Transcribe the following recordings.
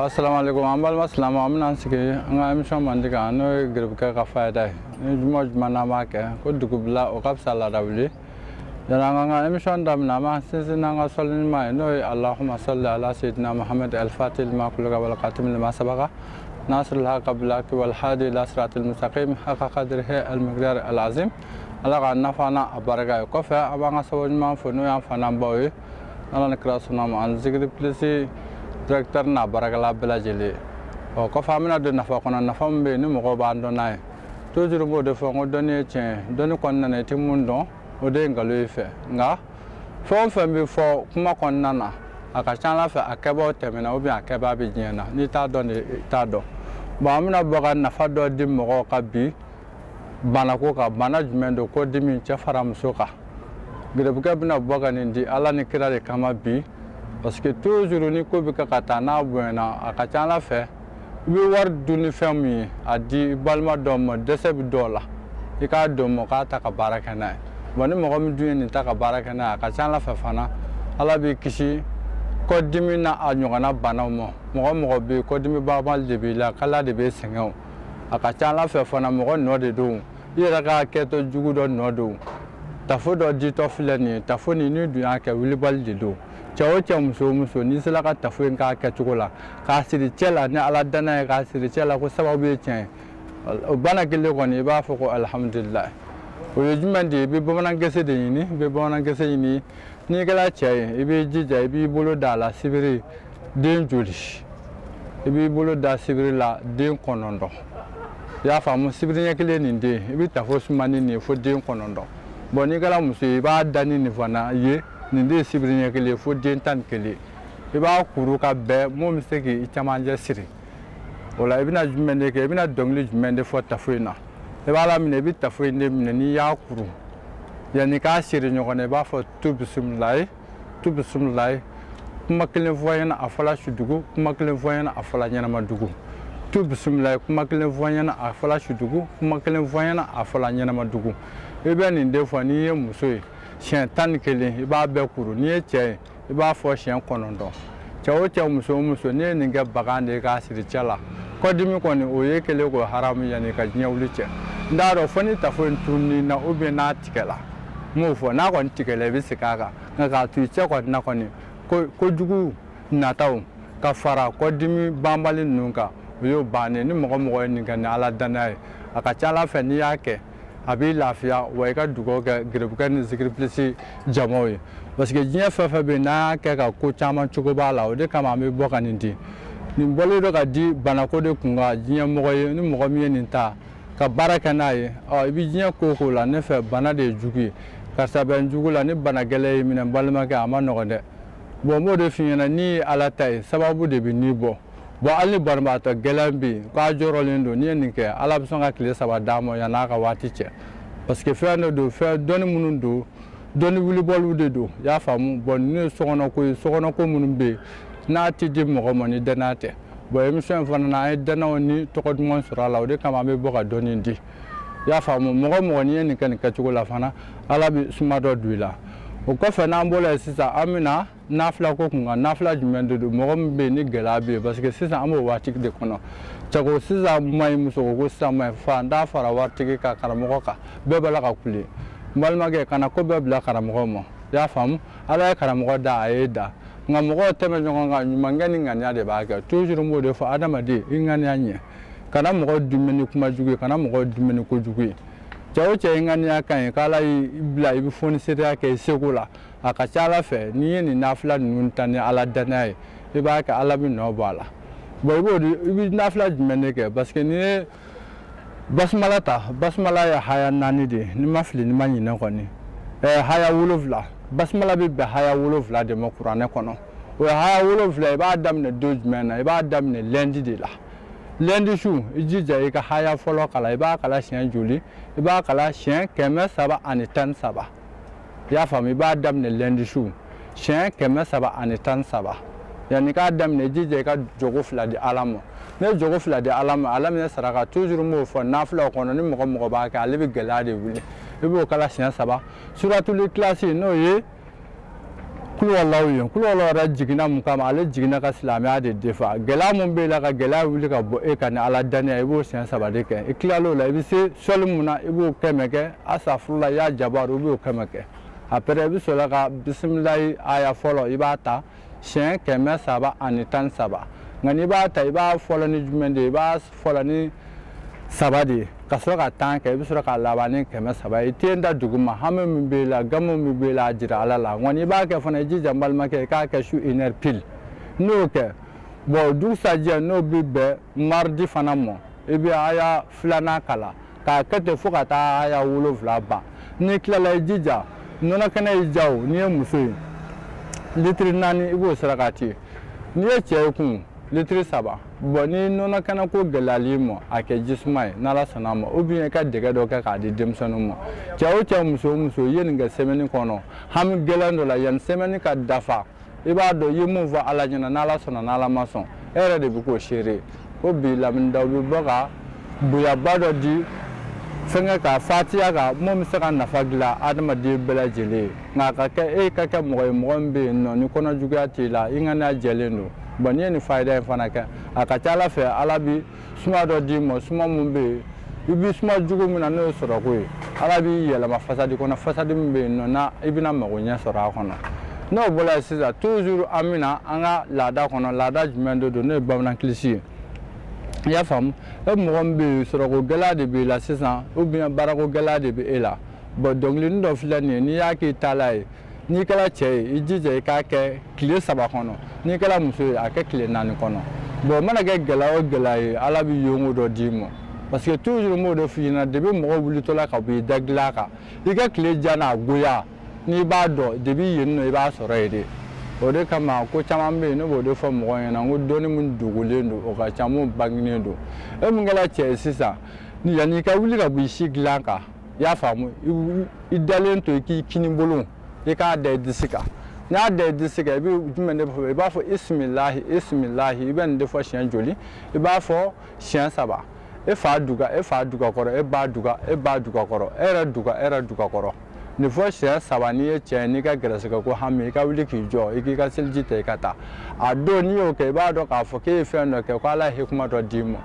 Assalamualaikum ambal masalam amna sike nga emission mandika no grib ka faida ni juma manama ke ko dugubla o kap sala dabli dana nga emission dam nama sesina nga solin ma no allahumma salli ala sayyidina muhammad al-fatih ma kullu wal qatim lima sabaqa nasr al-haq bilak wal hadi ila siratil mustaqim haqa qadrihi al-miqdar al-azim ala nafana baraka ko fa abanga sawon ma fo no ya fana bawe ala nakra sunama an zikri plesi directeur na barakala belajele o ko famina de nafa kono nafa mbe ni mo ba ndo nay toujours mo de fo ngo donné tien doni kon na ti mundo o de ngalo fe nga fo mbe fo kuma kon nana aka chala fe akebo temena obi akeba bi jena ni ta do ni ta do ba amina boga nafa do di mo ka bi bana ko ka management ko dimi cha faram soka gede buka bina boga ni di ala ni kira de kama bi parce que toujours ni ko bi ka katana buena akacha la fe bi war duni fami adi balma dom deseb dola ika dom ka ta ka baraka na boni mo mi duni ta ka baraka na akacha la fe fana ala bi kishi ko dimi na anyogana bana mo bi ko dimi babal de bi la kala de be sengo akacha la fe fana mo no de do ira ka keto jugu do no do tafo do di to filani tafo ni ni du ya ka wilibal de do chawo muso ni sala ka tafuin ka chokola ka siri chela ni ala dana ka siri chela ko sababu chen o bana gele ko ni ba fo ko alhamdulillah o yujumande be bomana gese de ni be bomana gese ni ni gala chai ibe jija ibe bolo dala sibiri den joli ibe bolo da sibiri la den konondo ya fa mo sibiri nyakile ni de ibe tafo sumani ni fo den konondo boni gala muso iba dani ni fana ye ninde sibrinya kele fo dentan kele iba kuru ka be mo miseki itamanje siri wala ibina jumende ke ibina dongli jumende fo tafuina iba la mine bi tafuinde mine ni ya kuru yani ka siri nyogone ba fo tubsumlai kuma kele voyana afala shudugu kuma kele voyana afala nyana madugu tubsumlai kuma kele voyana afala shudugu kuma kele voyana afala nyana madugu ibe ninde fo ni ye musoyi chien tan kele iba be kuru ni eche iba fo chien konondo chawo cha muso ni ninga bagande ka siri chala ko dimi ko ni oye kele ko haram yani ka nyawli che ndaro foni ta fo tunni na obe na tikela mo fo na ko tikele bi sikaka nga tu che ko na ko ni ko jugu na taw ka fara ko dimi bambali nunka yo bane ni mo ni ga na ala danai aka chala fe ni yake abi lafia wa ka dugo ga gribka ni zikri plisi jamoy parce que jinya fa be na ka ko chama chugo bala o de kama me bokani ndi ni bolo do ka di banako de kunga jinya mo ni mo mi ni ta ka baraka naye o bi jinya ko la ne fa bana de jugi ka saben jugu la ni bana gele mi na balma ka ama no de bo mo de finyana ni ala tay sababu de bi ni bo ali barba to gelambi ka joro lindo ni ninke ala bisonga kile saba damo ya naka watiche parce que faire no do faire doni munundo doni wuli bolu de do ya famu bon ni sokono ko munumbe na ti di mo mo ni danate bo emission fana na dana ni to ko mon sura la de kama be boka doni ndi ya famu mo ni ninke ni ka chugola fana ala bi suma do duila o ko fa na mbola sisa amina nafla ko kunga nafla jumende do mo be ni gelabe parce que sisa amo watik de kono chago sisa may muso ko sama fa nda fara watiki ka karamo ka be bala ka kuli malma ge kana ko be bla karamo mo ya fam ala karamo da aida ngam ko teme nga mangani nganya de ba ga toujours mo de fa adama de ingani anye kana mo dumeni kuma jugu kana mo dumeni ko jugu jawo che ngani akan kala ibla ibi foni sira ke segula aka chala fe ni ni nafla nuntani ala danai iba ka ala bi no bala boy ibi nafla jmene ke parce que ni basmala ya haya nani de ni mafli ni manyi na koni haya wulovla basmala bi haya wulovla de mo qur'ane kono o haya wulovla iba adam ne dojmena iba adam ne lendi de la lendi shu ijija ika haya folo kala iba kala chien joli iba kala chien keme saba ani tan saba ya fami iba adam ne lendi shu chien keme saba ani tan saba yani ka adam ne ijija ka jogo fla di alamo ne jogo fla di alamo alam ne saraka toujours mo fo nafla kono ni mo ba ka alibi gelade wuli ibo kala chien saba suratul ikhlas no ye kulwalaw ra jigina mun kama ale jigina ka silamɛya de defa gɛlɛya mun bɛ la ka gɛlɛya wuli ka bɔ e kan ni ala daniya i b'o siɲɛ 3 de kɛ i tilal'o la i bɛ se sɔli mun na i b'o 100 kɛ asafurula i y'a jabaru i b'o 100 kɛ après i bɛ sɔrɔ ka bisimilayi aya fɔlɔ i b'a ta siɲɛ 313 nka n'i b'a ta i b'a fɔlɔ ni jumɛn de ye i b'a fɔlɔ ni 3 de ye ka sɔrɔ ka 10 kɛ i bɛ sɔrɔ ka laban ni 300 i tɛ da duguma hami min b'i la gamu min b'i la a jira ala la nka n'i b'a kɛ fana i jija n balimakɛ i k'a kɛ su 1 heure pile n'o kɛ bon dugusajɛ n'o bɛ bɛn mardi fana mɔ i bɛ aya 2nan kala k'a kɛ ten fo ka taa aya 7 ban n'i tilala i jija nɔnɔ kɛnɛ y'i ja o n'i ye muso ye litiri 4 i b'o sara ka ci n'i ye cɛ ye kun litiri 3 bon ni nɔnɔ kɛnɛ ko gɛlɛyali ma a kɛ jisuma ye n'ala sɔnna ma ou bien i ka dɛgɛ dɔ kɛ k'a di denmisɛnninw ma cɛ o cɛ muso o muso i ye nin kɛ semaine kɔnɔ hami gɛlɛn dɔ la yanni semaine ka dafa i b'a dɔn i ye mun fɔ ala ɲɛna n'ala sɔnna n'ala ma sɔn e yɛrɛ de bɛ k'o seere ko bi laminida u bɛ bɔ ka boyaba dɔ di fɛnkɛ ka fatiya kan mun bɛ se ka nafa dilan adamaden bɛɛ lajɛlen ye nka a ka kɛ e ka kɛ mɔgɔ ye mɔgɔ min bɛ yen nɔ ni kɔnɔjuguya t'i la i ŋaniya jɛlen don bon n'i ye nin fayida in fana kɛ a ka ca ala fɛ ala bi suma dɔ d'i ma suma mun bɛ yen i bɛ suma jugu min na n'o ye sɔrɔko ye ala b'i yɛlɛma fasadi kɔnɔ fasadi min bɛ yen nɔ na i bɛna mago ɲɛ sɔrɔ a kɔnɔ n'o bɔra yen sisan toujours an bɛna an ka laada kɔnɔ laada jumɛn de don n'o ye bamanan kilisi ye i y'a faamu e mɔgɔ min bɛ yen sɔrɔko gɛlɛya de b'i la sisan ou bien baarako gɛlɛya de bɛ e la bon dɔnkilini dɔ filɛ nin ye n'i y'a k'i taala ye n'i kɛra cɛ ye i jija i k'a kɛ tile 3 kɔnɔ n'i kɛra muso ye a kɛ tile 4 kɔnɔ bon mana kɛ gɛlɛya o gɛlɛya ye ala bɛ yongo dɔ d'i ma parce que toujours m'o de f'i ɲɛna depuis mɔgɔw wulitɔla ka bɔ i da dilan kan i ka tile jan n'a goya n'i b'a dɔn depuis yen nɔ i b'a sɔrɔ yen de o de kama ko caman bɛ yen ne b'o de fɔ mɔgɔw ɲɛna n ko dɔnni min dogolen don o ka ca mun bangenen don e min kɛra cɛ ye sisan yanni i ka wuli ka bɔ i si dilan kan i y'a faamu i dalen to i k'i kini bolo i k'a da i disi kan n'i y'a da i disi kan i bɛ jumɛn de fɔ i b'a fɔ isimilahi isimilahi i bɛ nin de fɔ siɲɛ joli i b'a fɔ siɲɛ 3 e fa duga kɔrɔ e ba duga kɔrɔ e yɛrɛ duga kɔrɔ nin fɔ siɲɛ 3 n'i ye cɛ ye n'i ka gɛrɛsɛgɛ ko hami i ka wuli k'i jɔ i k'i ka seliji ta i ka taa a don n'i y'o kɛ i b'a dɔn k'a fɔ k'e ye fɛn dɔ kɛ ko ala ye hikima dɔ d'i ma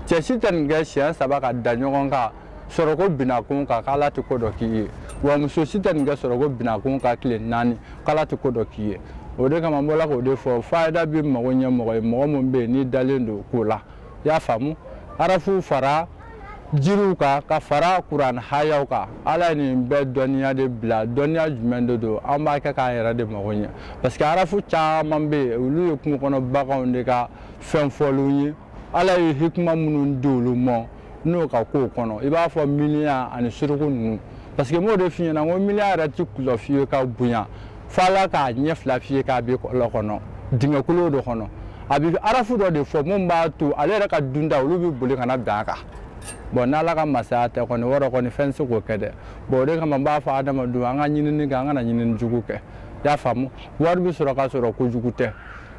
cɛ si tɛ nin kɛ siɲɛ 3 ka da ɲɔgɔn kan sɔrɔko bina kun kan k'ala tɛ ko dɔ k'i ye wa muso si tɛ nin kɛ sɔrɔko bina kun kan tile 4 k'ala tɛ ko dɔ k'i ye o de kama n bɔra k'o de fɔ fayida bɛ mago ɲɛ mɔgɔ ye mɔgɔ min bɛ yen n'i dalen don ko la i y'a faamu arafu fara jiriw kan ka fara kuran hayaw kan ala ye nin bɛɛ dɔnniya de bila dɔnniya jumɛn de don an b'a kɛ k'an yɛrɛ de mago ɲɛ parce que arafu caman bɛ yen olu ye kungo kɔnɔ baganw de ka fɛn fɔliw ye ala ye hikima minnu di olu ma n'o ka k'o kɔnɔ i b'a fɔ miliyan ani suruku ninnu parce que m'o de f'i ɲɛna n ko miliyan yɛrɛ ti kulɔ f'i ye ka bonya fo ala k'a ɲɛ 2 f'i ye k'a bɛ kɔlɔ kɔnɔ dingɛ kolo dɔ kɔnɔ a bɛ arafu dɔ de fɔ mun b'a to ale yɛrɛ ka dunda olu bɛ boli ka na bɛn a kan bon n'ala ka masaya tɛ kɔni wɔrɔ kɔni fɛn se k'o kɛ dɛ bon o de kama n b'a fɔ adamadenw an ka ɲinini kɛ an kana ɲinini jugu kɛ i y'a faamu wari bɛ sɔrɔ ka sɔrɔ kojugu tɛ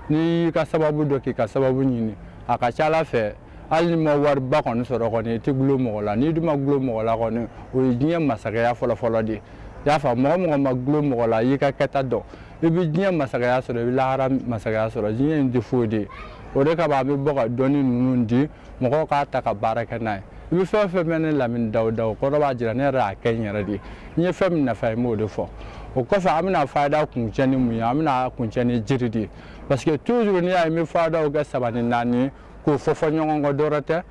n'i y'i ka sababu dɔ k'i ka sababu ɲini a ka ca ala fɛ hali ni ma wariba kɔni sɔrɔ kɔni i tɛ gulo mɔgɔ la n'i dun ma gulo mɔgɔ la kɔni o ye diɲɛ masakɛya fɔlɔ-fɔlɔ de ye i y'a faamu mɔgɔ ma gulo mɔgɔ la i y'i ka kɛta dɔn i bɛ diɲɛ masakɛya sɔrɔ i bɛ lahara masakɛya sɔrɔ diɲɛ in tɛ foyi de ye o de kama a bɛ bɔ ka dɔnni ninnu di mɔgɔw k'a ta ka baara kɛ n'a ye i bɛ fɛn fɛn mɛn ne lamini dawuda o kɔrɔ b'a jira ne yɛrɛ y'a kɛ n yɛrɛ de ye n ye fɛn min nafa ye n b'o de fɔ o kɔfɛ an bɛna fayida kuncɛ ni mun ye an bɛna kuncɛ ni jiri de ye parce que toujours n'i y'a ye n bɛ fayidaw kɛ 3 ni 4 k'o fɔ ɲɔgɔn kɔ dɔrɔn tɛ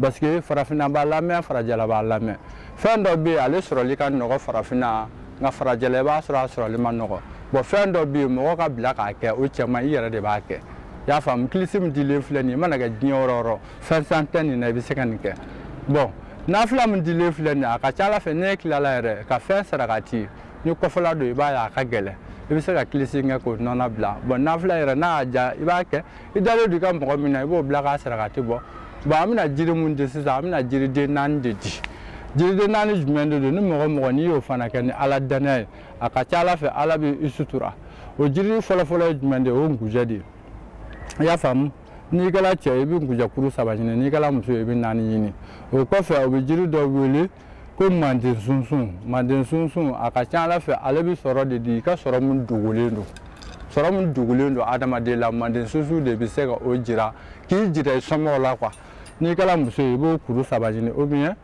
parce que farafinna b'a lamɛn farajɛla b'a lamɛn fɛn dɔ bɛ yen ale sɔrɔli ka nɔgɔ farafinna nka farajɛla i b'a sɔrɔ a sɔrɔli ma nɔgɔ bon fɛn dɔ bɛ yen mɔgɔ ka bila k'a kɛ o cɛ man i yɛrɛ de b'a kɛ i y'a faamu kilisi min dilen filɛ nin ye i mana kɛ diɲɛ yɔrɔ o yɔrɔ fɛn san tɛ nin na i bɛ se ka nin kɛ bon nafila min dilen filɛ nin ye a ka ca ala fɛ ne tilala yɛrɛ ka fɛn sarakati ni kɔfɛla don i b'a ye a ka gɛlɛn i bɛ se ka kilisi kɛ k'o nɔnɔ bila bon nafila yɛrɛ n'a y'a ja i b'a kɛ i dalen don i ka mɔgɔ min na i b'o bila k'a sarakati bɔ bon an bɛna jiri mun di sisan an bɛna jiriden 4 de di jiriden 4 jumɛn de don ni mɔgɔ mɔgɔ n'i y'o fana kɛ ni ala danaya ye a ka ca ala fɛ ala bɛ i sutura o jiri fɔlɔ-fɔlɔ ye jumɛn de ye o ye nkujɛ de ye i y'a faamu n'i kɛra cɛ i bɛ nkujɛkuru 3 ɲini n'i kɛra muso ye i bɛ 4 ɲini o kɔfɛ o bɛ jiri dɔ wele ko manden sunsun a ka ca ala fɛ ale bɛ sɔrɔ de di i ka sɔrɔ mun dogolen don sɔrɔ min dogolen don adamaden la manden susu de bɛ se ka o jira k'i jira i somɔgɔw la quoi n'i kɛra muso ye i b'o kuru 3 ɲini ou bien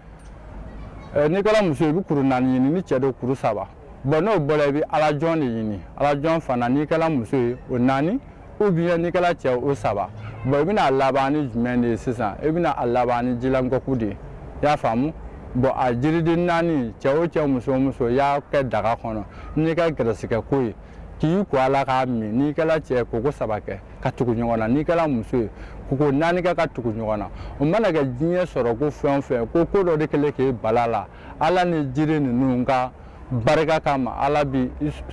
n'i kɛra muso ye i bɛ kuru 4 ɲini ni cɛ do kuru 3 bon n'o bɔra i bɛ alajɔn de ɲini alajɔn fana n'i kɛra muso ye o 4 ou bien n'i kɛra cɛ o 3 bon i bɛna a laban ni jumɛn de ye sisan i bɛna a laban ni jilankɔku de ye i y'a faamu bon a jiriden 4 cɛ o cɛ muso o muso i y'a kɛ daga kɔnɔ n'i ka gɛrɛsɛgɛ ko ye k'i ko ala k'a min n'i kɛra cɛ koko 3 kɛ ka tugu ɲɔgɔn na n'i kɛra muso ye koko 4 kɛ ka tugu ɲɔgɔn na o mana kɛ diɲɛ sɔrɔ ko fɛn o fɛn ko dɔ de kɛlen k'e bala la ala ni jiri ninnu ka barika kama ala bi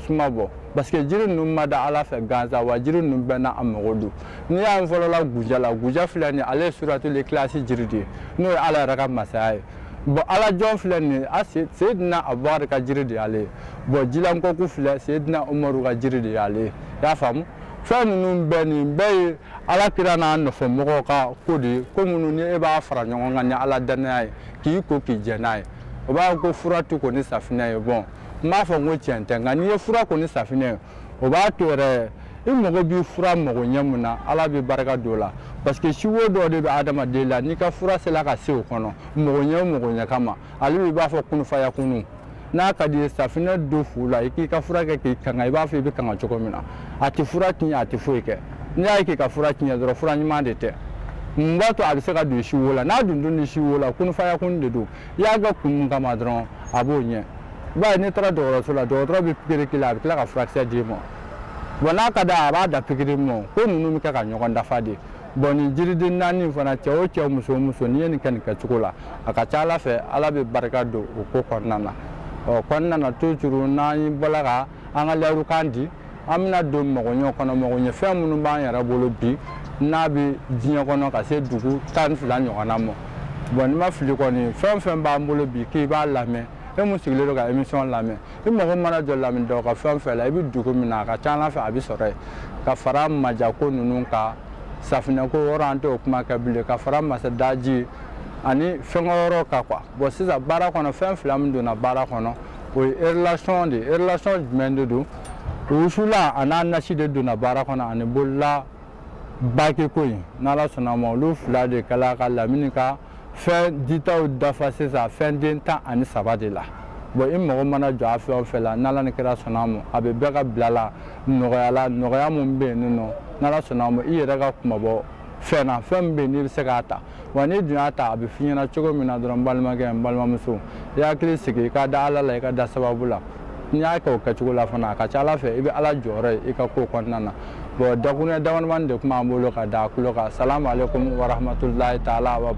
suma bɔ parce que jiri ninnu ma da ala fɛ gansan wa jiri ninnu bɛɛ n'a mago don n'i y'a fɔlɔ la guja la guja filɛ nin ale ye suratul ikhlas jiri de ye n'o ye ala yɛrɛ ka masaya ye bon alajɔn filɛ nin ye Seydina Abubakar ka jiri de y'ale ye bon jilankɔku filɛ Seydina Umaru ka jiri de y'ale ye i y'a faamu fɛn ninnu bɛɛ nin bɛɛ ye ala kira n'a nɔfɛmɔgɔw ka ko de ye ko minnu ni e b'a fara ɲɔgɔn kan ni ala danaya ye k'i ko k'i jɛ n'a ye o b'a ko fura tɛ ko ni safinɛ ye bon n b'a fɔ n ko tiɲɛ tɛ nka n'i ye fura ko ni safinɛ ye o b'a to yɛrɛ i mago b'i fura mago ɲɛ mun na ala bɛ barika don o la parce que si wo dɔ de bɛ adamaden la n'i ka fura sera ka se o kɔnɔ mago ɲɛ kama ale b'i b'a fɔ kunu faya kunu n'a ka di ye safinɛ don fu la i k'i ka fura kɛ k'i kanga i b'a fɔ i bɛ kanga cogo min na a tɛ fura tiɲɛ a tɛ foyi kɛ n'i y'a ye k'i ka fura tiɲɛ dɔrɔn fura ɲuman de tɛ mun b'a to a bɛ se ka don si wo la n'a dun ni si wo la kunu faya kunu de don i y'a kɛ kun mun kama dɔrɔn a b'o ɲɛ i b'a ye n'i taara dɔgɔtɔrɔso la dɔgɔtɔrɔ bɛ pikiri k'i la a bɛ tila ka furakisɛ d'i ma bon n'a ka d'a a b'a da pikiri ma ko ninnu bɛ kɛ ka ɲɔgɔn dafa de bon nin jiriden 4 fana cɛ o cɛ muso o muso n'i ye nin kɛ nin kɛcogo la a ka ca ala fɛ ala bɛ barika don o ko kɔnɔna na ɔ kɔnɔna na toujours n'an bɔra ka an ka layirukan di an bɛna don magoɲɛ kɔnɔ magoɲɛ fɛn minnu b'an yɛrɛ bolo bi n'a bɛ diɲɛ kɔnɔ ka se dugu 12 ɲɔgɔnna ma bon n'i ma fili kɔni fɛn o fɛn b'an bolo bi k'i b'a lamɛn e mun sigilen don ka émission lamɛn i mago mana jɔ lamɛn dɔw ka fɛn o fɛn la i bɛ dugu min na a ka ca ala fɛ a bɛ sɔrɔ yen ka fara majako ninnu kan safinɛko yɔrɔ an tɛ o kuma kɛ bilen ka fara masadaji ani fɛngɛ yɔrɔ kan quoi bon sisan baara kɔnɔ fɛn 2 min donna baara kɔnɔ o ye relation de ye relation jumɛn de don wusula a n'a nasi de donna baara kɔnɔ ani bolila bakeko in n'ala sɔnna ma olu 2 de kɛla ka lamini ka fɛn ditaw dafa sisan fɛn den 13 de la bon i mago mana jɔ a fɛn o fɛn la n'ala ni kira sɔnna ma a bɛ bɛɛ ka bila la nɔgɔya la nɔgɔya min bɛ yen nɔ n'ala sɔnna ma i yɛrɛ ka kumabɔ fɛn na fɛn min bɛ yen n'i bɛ se k'a ta wa n'i dun y'a ta a bɛ f'i ɲɛna cogo min na dɔrɔn n balimakɛ n balimamuso i hakili sigi i ka da ala la i ka da sababu la n'i y'a kɛ o kɛcogo la fana a ka ca ala fɛ i bɛ ala jɔyɔrɔ ye i ka ko kɔnɔna na bon dakuruɲɛ damadamani de tun b'an bolo ka da a tulo kan salamu aleykum wa rahmatulahi taala wa